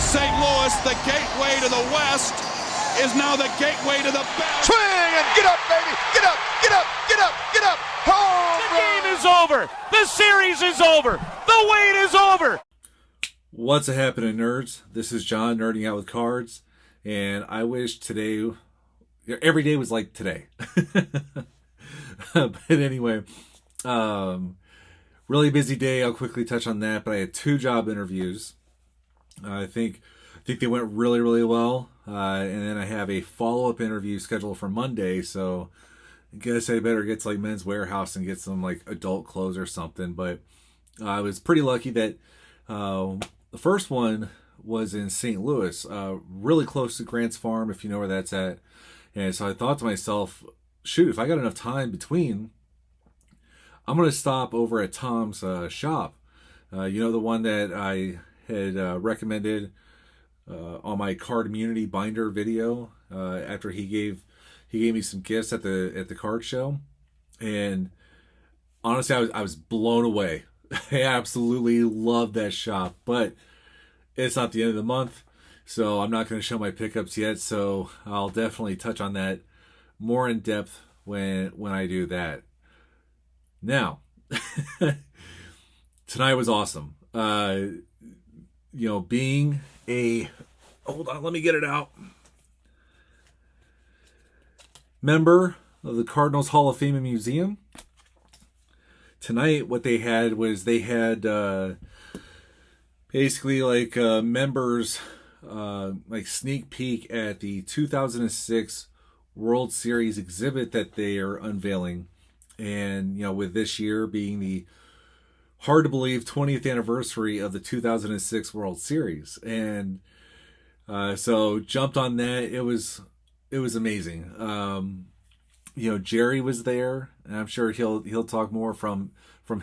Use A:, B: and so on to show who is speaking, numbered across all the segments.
A: St. Louis, the gateway to the West, is now the gateway to the best.
B: Swing and get up, baby! Get up! Get up! Get up! Get up! Home
C: The game is over. The series is over. The wait is over.
D: What's happening, nerds? This is John, nerding out with cards, and I wish today, every day was like today. But anyway, really busy day. I'll quickly touch on that. But I had 2 job interviews. I think they went really, really well. And then I have a follow-up interview scheduled for Monday. So I guess I better get to like Men's Warehouse and get some like adult clothes or something. But I was pretty lucky that the first one was in St. Louis, really close to Grant's Farm, if you know where that's at. And so I thought to myself, shoot, if I got enough time between, I'm going to stop over at Tom's shop. You know, the one that I had recommended on my card immunity binder video after he gave me some gifts at the card show. And honestly, I was blown away. I absolutely love that shop, but it's not the end of the month, so I'm not going to show my pickups yet. So I'll definitely touch on that more in depth when I do that. Now, tonight was awesome. Being a hold on, let me get it out. Member of the Cardinals Hall of Fame and Museum. Tonight, what they had was basically like members like sneak peek at the 2006 World Series exhibit that they are unveiling. And, with this year being the hard to believe 20th anniversary of the 2006 World Series. And so jumped on that. It was amazing. Jerry was there, and I'm sure he'll talk more from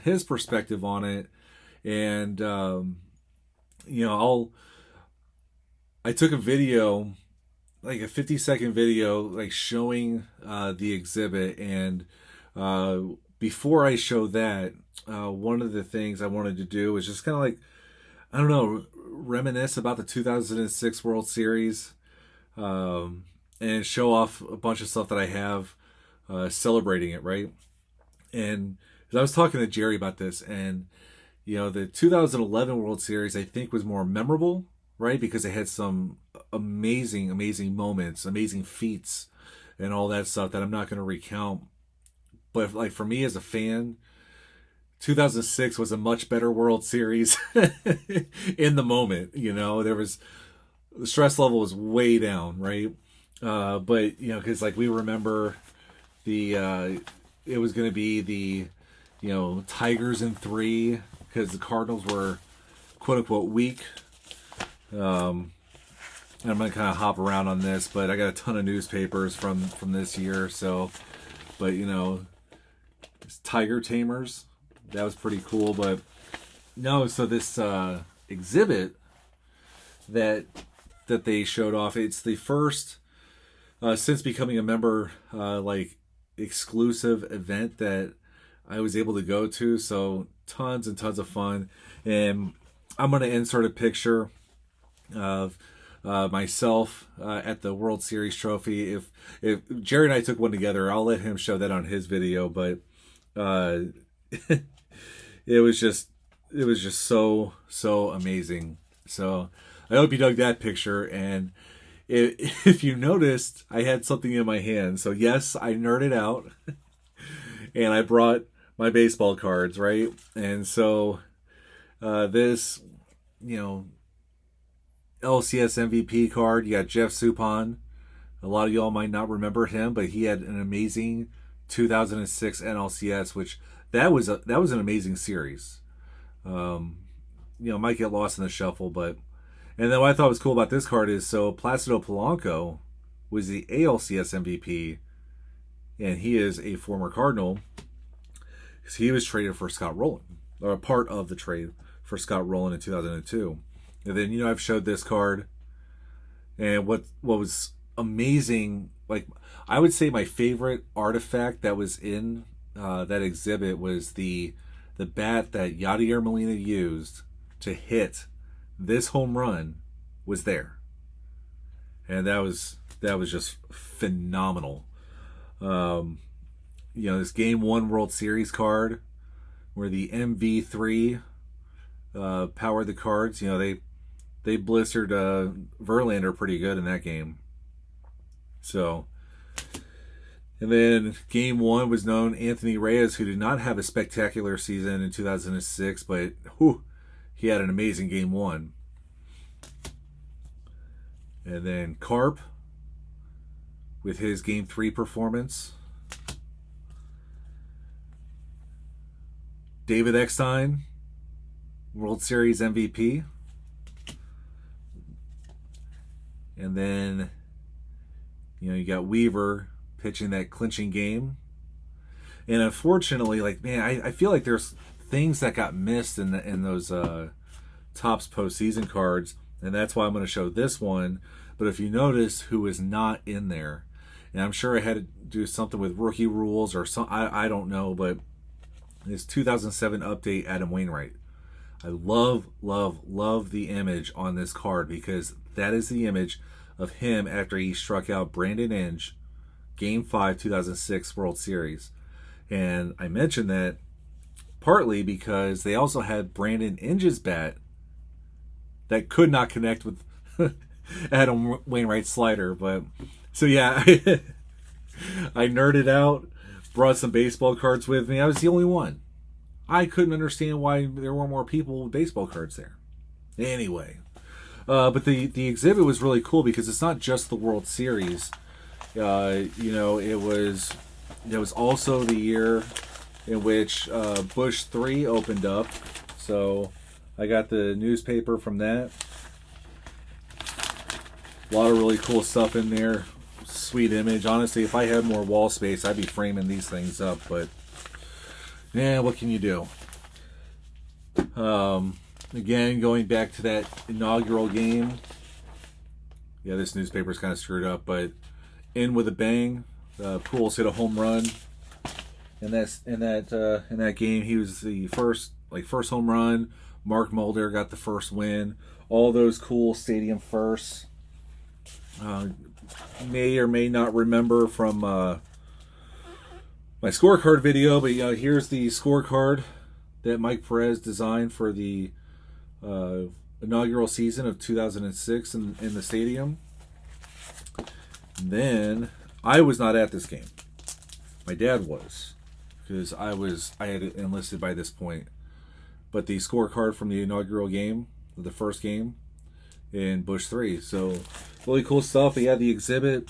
D: his perspective on it. And I took a video, like a 50-second video, like showing the exhibit. And before I show that, one of the things I wanted to do was just kind of like, I don't know, reminisce about the 2006 World Series, and show off a bunch of stuff that I have celebrating it, right? And I was talking to Jerry about this, and the 2011 World Series I think was more memorable, right? Because it had some amazing moments, amazing feats, and all that stuff that I'm not going to recount. But like for me as a fan, 2006 was a much better World Series in the moment. There was, the stress level was way down, right? But because like we remember it was going to be the Tigers in 3 because the Cardinals were quote unquote weak. And I'm going to kind of hop around on this, but I got a ton of newspapers from this year. So, but it's Tiger Tamers, that was pretty cool. But no, so this exhibit that they showed off, it's the first since becoming a member like exclusive event that I was able to go to. So tons and tons of fun. And I'm going to insert a picture of myself at the World Series trophy. If Jerry and I took one together, I'll let him show that on his video. But it was just so amazing. So I hope you dug that picture. And if you noticed, I had something in my hand. So yes, I nerded out and I brought my baseball cards, right? And so this, LCS MVP card, you got Jeff Suppan. A lot of y'all might not remember him, but he had an amazing 2006 NLCS, which that was an amazing series. Might get lost in the shuffle, but. And then what I thought was cool about this card is, so Placido Polanco was the ALCS MVP, and he is a former Cardinal, because he was traded for Scott Rowland, or a part of the trade for Scott Rowland in 2002. And then, I've showed this card, and what was amazing, like, I would say my favorite artifact that was in that exhibit was the bat that Yadier Molina used to hit this home run was there. And that was just phenomenal. This Game 1 World Series card where the MV3 powered the cards. They blistered Verlander pretty good in that game. So, and then Game 1 was known Anthony Reyes, who did not have a spectacular season in 2006, but he had an amazing Game 1. And then Carp with his Game 3 performance. David Eckstein, World Series MVP. And then, you got Weaver pitching that clinching game. And unfortunately, I feel like there's things that got missed in those Topps postseason cards. And that's why I'm going to show this one. But if you notice who is not in there, and I'm sure I had to do something with rookie rules or some, I don't know, but it's 2007 update Adam Wainwright. I love the image on this card because that is the image of him after he struck out Brandon Inge, Game 5, 2006 World Series. And I mentioned that partly because they also had Brandon Inge's bat that could not connect with Adam Wainwright's slider. But so yeah, I nerded out, brought some baseball cards with me. I was the only one. I couldn't understand why there weren't more people with baseball cards there. Anyway, but the exhibit was really cool because it's not just the World Series. It was also the year in which Bush 3 opened up. So I got the newspaper from that. A lot of really cool stuff in there. Sweet image. Honestly, if I had more wall space, I'd be framing these things up. But yeah, what can you do? Again, going back to that inaugural game. Yeah, this newspaper's kind of screwed up, but in with a bang. Pujols hit a home run. In that game, he was the first home run. Mark Mulder got the first win. All those cool stadium firsts. May or may not remember from my scorecard video, but here's the scorecard that Mike Perez designed for the inaugural season of 2006 in the stadium. And then I was not at this game. My dad was, because I had enlisted by this point. But the scorecard from the inaugural game, the first game in Bush 3. So really cool stuff. He had the exhibit.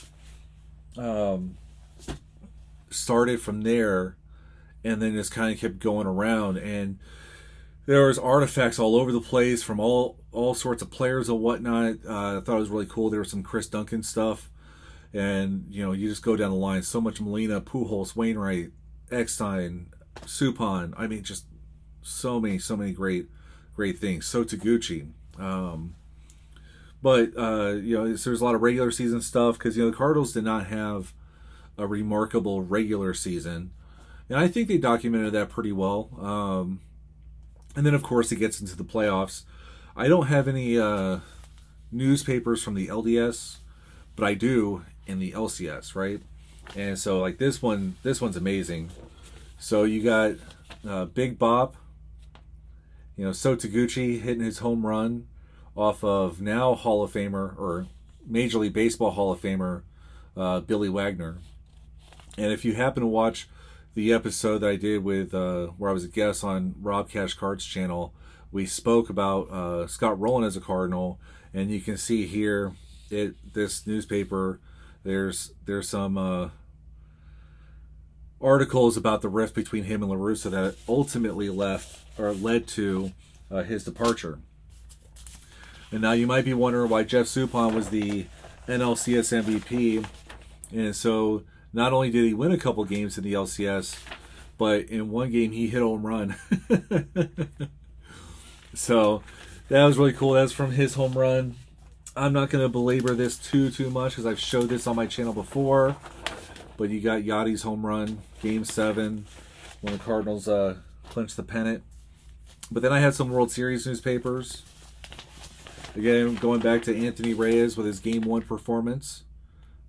D: Started from there and then just kind of kept going around, and there was artifacts all over the place from all sorts of players and whatnot. I thought it was really cool. There was some Chris Duncan stuff, and you just go down the line. So much Molina, Pujols, Wainwright, Eckstein, Suppan. I mean, just so many great things. So Taguchi. But there's a lot of regular season stuff because the Cardinals did not have a remarkable regular season, and I think they documented that pretty well. And then of course it gets into the playoffs. I don't have any newspapers from the LDS, but I do in the LCS, right? And so like this one's amazing. So you got Big Bop, So Taguchi hitting his home run off of now Hall of Famer or Major League Baseball Hall of Famer Billy Wagner. And if you happen to watch the episode that I did with where I was a guest on Rob Cash Cards channel, we spoke about Scott Rowland as a Cardinal, and you can see here this newspaper. There's some articles about the rift between him and La Russa that ultimately led to his departure. And now you might be wondering why Jeff Suppan was the NLCS MVP. And so not only did he win a couple games in the LCS, but in one game he hit a home run. So that was really cool. That's from his home run. I'm not going to belabor this too much because I've showed this on my channel before. But you got Yachty's home run, Game 7, when the Cardinals clinched the pennant. But then I had some World Series newspapers. Again, going back to Anthony Reyes with his Game 1 performance.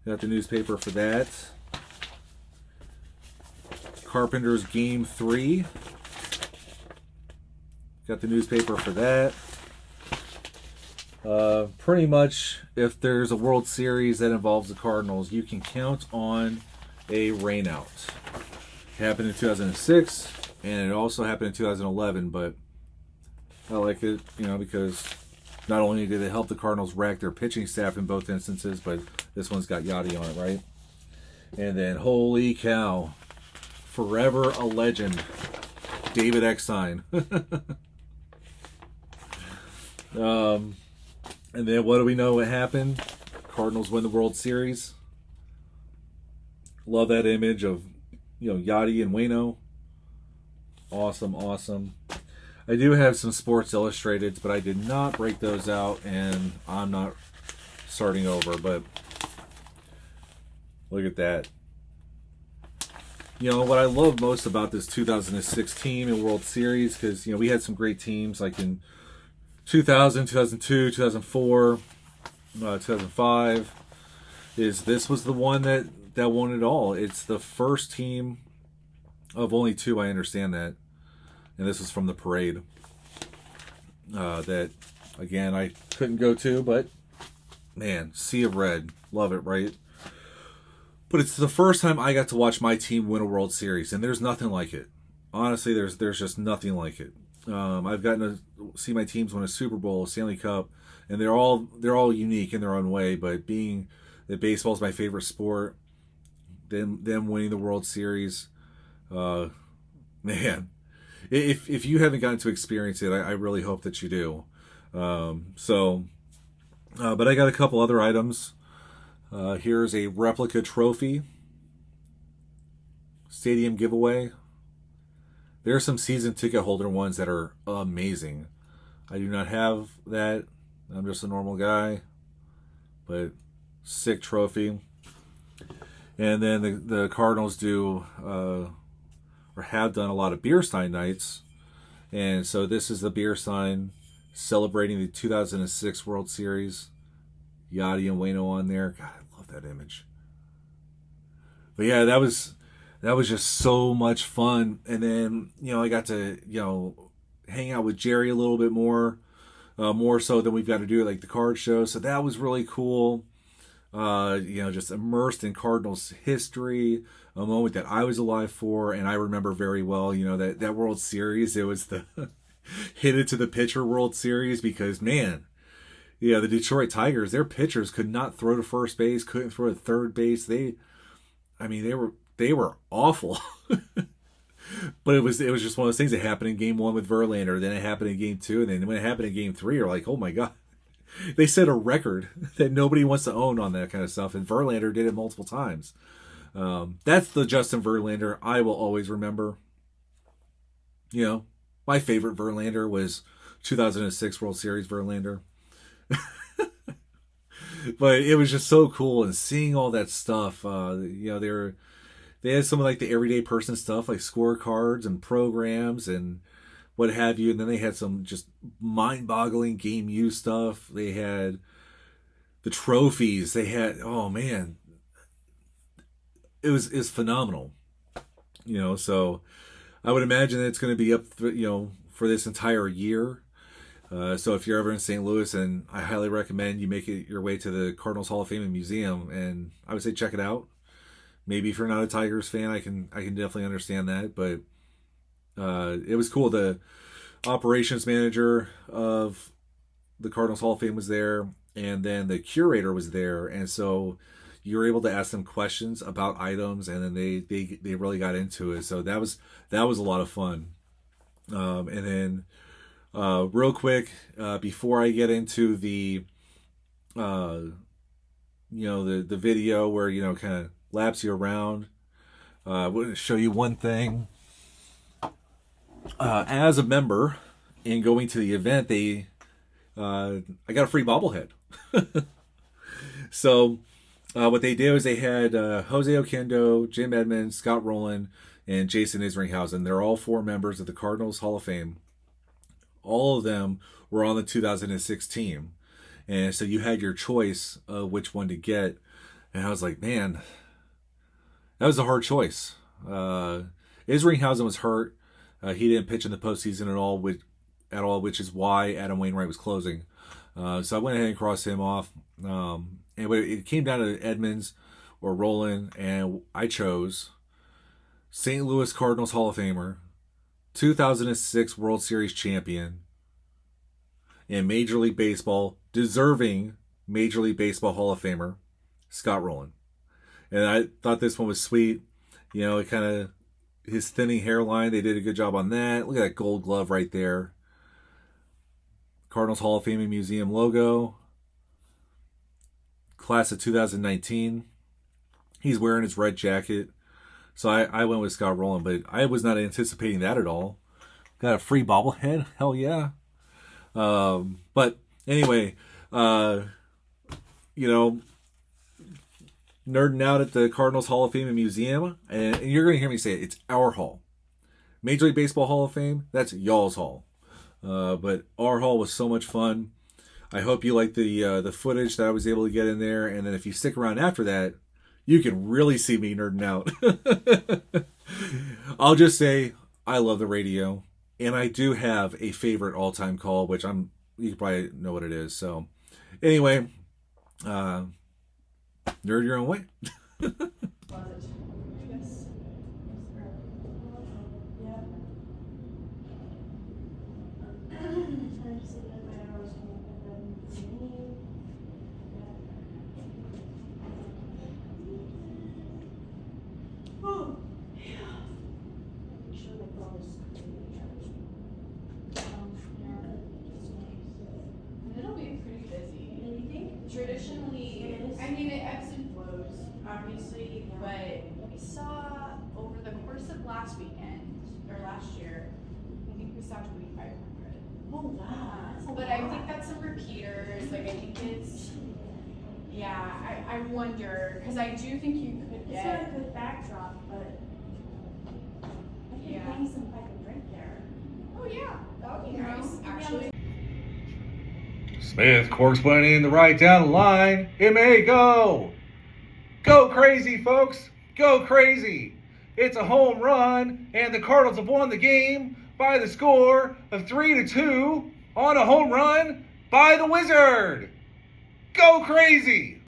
D: Got the newspaper for that. Carpenter's Game 3. Got the newspaper for that. Pretty much, if there's a World Series that involves the Cardinals, you can count on a rainout. It happened in 2006, and it also happened in 2011, but I like it, because not only did it help the Cardinals rack their pitching staff in both instances, but this one's got Yachty on it, right? And then, holy cow, forever a legend, David Eckstein. And then what do we know what happened? Cardinals win the World Series. Love that image of, Yachty and Waino. Awesome, awesome. I do have some Sports Illustrated, but I did not break those out, and I'm not starting over, but look at that. What I love most about this 2006 team in World Series, because, we had some great teams like in 2000, 2002, 2004, 2005, is this was the one that won it all. It's the first team of only two, I understand that. And this was from the parade. That, again, I couldn't go to, but, man, Sea of Red. Love it, right? But it's the first time I got to watch my team win a World Series, and there's nothing like it. Honestly, there's just nothing like it. I've gotten to see my teams win a Super Bowl, a Stanley Cup, and they're all unique in their own way. But being that baseball is my favorite sport, them winning the World Series, man, if you haven't gotten to experience it, I really hope that you do. But I got a couple other items. Here's a replica trophy, stadium giveaway. There are some season ticket holder ones that are amazing. I do not have that. I'm just a normal guy. But sick trophy. And then the Cardinals do, or have done a lot of beer stein nights. And so this is the beer stein celebrating the 2006 World Series. Yachty and Waino on there. God, I love that image. But yeah, that was just so much fun. And then, I got to, hang out with Jerry a little bit more so than we've got to do like the card show. So that was really cool. Just immersed in Cardinals history, a moment that I was alive for. And I remember very well, that World Series, it was the hit it to the pitcher World Series because, man, the Detroit Tigers, their pitchers could not throw to first base, couldn't throw to third base. They were awful. But it was just one of those things that happened in Game 1 with Verlander, then it happened in Game 2, and then when it happened in Game 3, you're like, oh my God. They set a record that nobody wants to own on that kind of stuff, and Verlander did it multiple times. That's the Justin Verlander I will always remember. My favorite Verlander was 2006 World Series Verlander. But it was just so cool, and seeing all that stuff. They had some of like the everyday person stuff, like scorecards and programs and what have you. And then they had some just mind-boggling Game U stuff. They had the trophies. They had, oh man, it was phenomenal. So I would imagine that it's going to be up, for this entire year. So if you're ever in St. Louis, and I highly recommend you make it your way to the Cardinals Hall of Fame and Museum, and I would say check it out. Maybe if you're not a Tigers fan, I can definitely understand that, but it was cool. The operations manager of the Cardinals Hall of Fame was there, and then the curator was there, and so you were able to ask them questions about items, and then they really got into it. So that was a lot of fun. And then real quick, before I get into the the video where kind of laps you around, I want to show you one thing. As a member and going to the event, I got a free bobblehead. So what they did was they had Jose Oquendo, Jim Edmonds, Scott Rowland, and Jason Isringhausen. They're all four members of the Cardinals Hall of Fame. All of them were on the 2006 team. And so you had your choice of which one to get. And I was like, man, that was a hard choice. Isringhausen was hurt. He didn't pitch in the postseason at all, which is why Adam Wainwright was closing. So I went ahead and crossed him off. And it came down to Edmonds or Roland, and I chose St. Louis Cardinals Hall of Famer, 2006 World Series champion, and Major League Baseball, deserving Major League Baseball Hall of Famer, Scott Rowland. And I thought this one was sweet. You know, it kind of, his thinning hairline, they did a good job on that. Look at that gold glove right there. Cardinals Hall of Fame and Museum logo. Class of 2019. He's wearing his red jacket. So I went with Scott Rowland, but I was not anticipating that at all. Got a free bobblehead? Hell yeah. But anyway, you know, nerding out at the Cardinals Hall of Fame and Museum, and you're going to hear me say it, it's our hall. Major League Baseball Hall of Fame, that's y'all's hall. But our hall was so much fun. I hope you like the footage that I was able to get in there, and then if you stick around after that, you can really see me nerding out. I'll just say, I love the radio, and I do have a favorite all-time call, which you can probably know what it is. So, anyway, nerd your own way.
E: It'll be pretty busy. You think? Traditionally, I mean, it ebbs and flows, obviously, but we saw over the course of last weekend, or last year, I think we saw 2,500.
F: Oh wow.
E: But I think that's some repeaters, like I think it's, yeah, I wonder, because I do think you could
F: It's
E: get.
F: not a good backdrop, but I could
E: Yeah.
F: hang some pipe and drink there.
E: Oh yeah, that would be nice, actually.
D: Smith corks one in the right down the line. It may go. Go crazy, folks. Go crazy. It's a home run, and the Cardinals have won the game by the score of 3-2 on a home run by the Wizard. Go crazy.